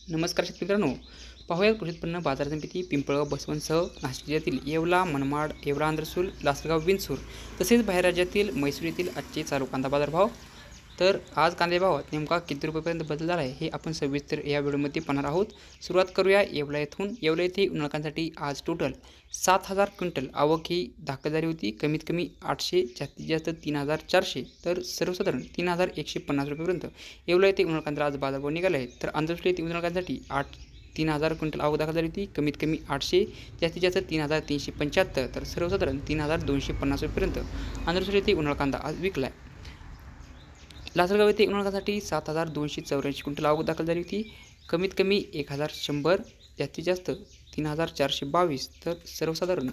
नमस्कार शेतकरी मित्रांनो, पाहूयात कृषी उत्पन्न बाजार समिती पिंपळगाव बसवनसह नाशिक जिल्ह्यातील येवला, मनमाड, येवला आंध्रसूल, लासलगाव, विंचूर तसेच बाहेर राज्यातील म्हैसूर येथील आजचे चालू कांदा बाजार भाव. तर आज कांदे भावात नेमका किती रुपयापर्यंत बदल झाला आहे हे आपण सविस्तर या व्हिडिओमध्ये पाहणार आहोत. सुरुवात करूया येवला येथून. येवला येथे उन्हाळकांसाठी आज टोटल 7,000 क्विंटल आवक ही दाखल झाली होती. कमीत कमी 800, जास्तीत जास्त 3,400 तर सर्वसाधारण 3,150 रुपयेपर्यंत येवला येथे उन्हाळकांदा आज बाजारभाव निघाला आहे. तर आंध्रसूल येथे उन्हाळकांसाठी 3,000 क्विंटल आवक दाखल झाली होती. कमीत कमी 800, जास्तीत जास्त 3,375 तर सर्वसाधारण 3,250 रुपयेपर्यंत आंध्रसूल येथे उन्हाळकांदा आज विकला आहे. लासलगाव येथे उन्हाळकासाठी 7,284 क्विंटल आवक दाखल झाली होती. कमीत कमी 1,100, जास्तीत जास्त 3,422 तर सर्वसाधारण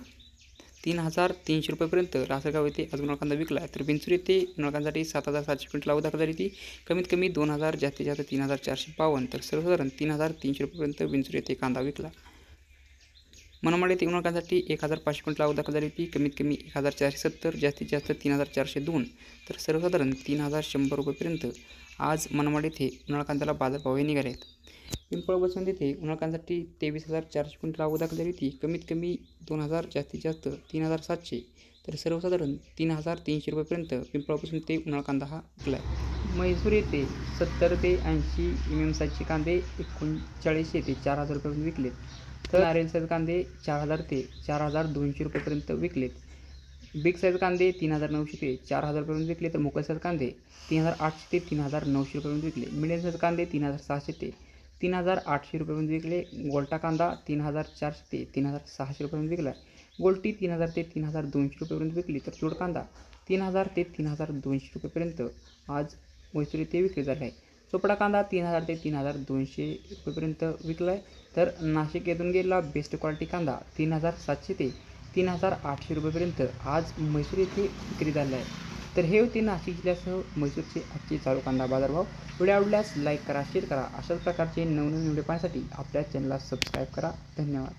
3,300 रुपयेपर्यंत लासलगाव येथे आज उन्हाळकांदा विकला आहे. तर विंचूर येथे उन्हाळकांसाठी 7,700 क्विंटल आवक दाखल झाली होती. कमीत कमी 2,000, जास्तीत जास्त 3,452 तर सर्वसाधारण 3,300 रुपयेपर्यंत विंचूर येथे कांदा विकला. मनमाड येथे उन्हाळकांसाठी 1,500 क्विंटल आवक दाखल झाली होती. कमीत कमी 1,470, जास्तीत जास्त 3,402 तर सर्वसाधारण 3,100 रुपयेपर्यंत आज मनमाड येथे उन्हाळकांद्याला बाजारभाव निघाले आहेत. पिंपळगाव बसवंत येथे उन्हाळकांसाठी 23,400 क्विंटल आवक दाखल झाली होती. कमीत कमी 2,000, जास्तीत जास्त 3,700 तर सर्वसाधारण 3,300 रुपयेपर्यंत पिंपळगाव बसवंत येथे उन्हाळकांदा हा विकला आहे. म्हैसूर येथे 70 ते 80 mm साईजचे कांदे 3900 ते 4,000 रुपयापर्यंत विकलेत. तर नारियल साईज कांदे 4,000 ते 4,200 रुपयेपर्यंत विकलेत. बिग साईज कांदे 3,900 ते 4,000 रुपयापर्यंत विकले. तर मोकळे साईज कांदे 3,800 ते 3,900 रुपयापर्यंत विकले. मिडियम साईज कांदे 3,600 ते 3,800 रुपयापर्यंत विकले. गोल्टा कांदा 3,400 ते 3,600 रुपयापर्यंत विकला. गोल्टी 3,000 ते 3,200 रुपयापर्यंत विकली. तर जोड कांदा 3,000 ते 3,200 रुपयापर्यंत आज म्हैसूर येथे विक्री झाला आहे. चोपडा कांदा 3,000 ते 3,200 रुपयेपर्यंत विकला आहे. तर नाशिक येथून गेलेला बेस्ट क्वालिटी कांदा 3,700 ते 3,800 रुपयेपर्यंत आज म्हैसूर येथे विक्री झाला आहे. तर हे होते नाशिक जिल्ह्यासह म्हैसूरचे आजचे चालू कांदा बाजारभाव. व्हिडिओ आवडल्यास लाईक करा, शेअर करा. अशाच प्रकारचे नवनवीन व्हिडिओ पाहण्यासाठी आपल्या चॅनलला सबस्क्राईब करा. धन्यवाद.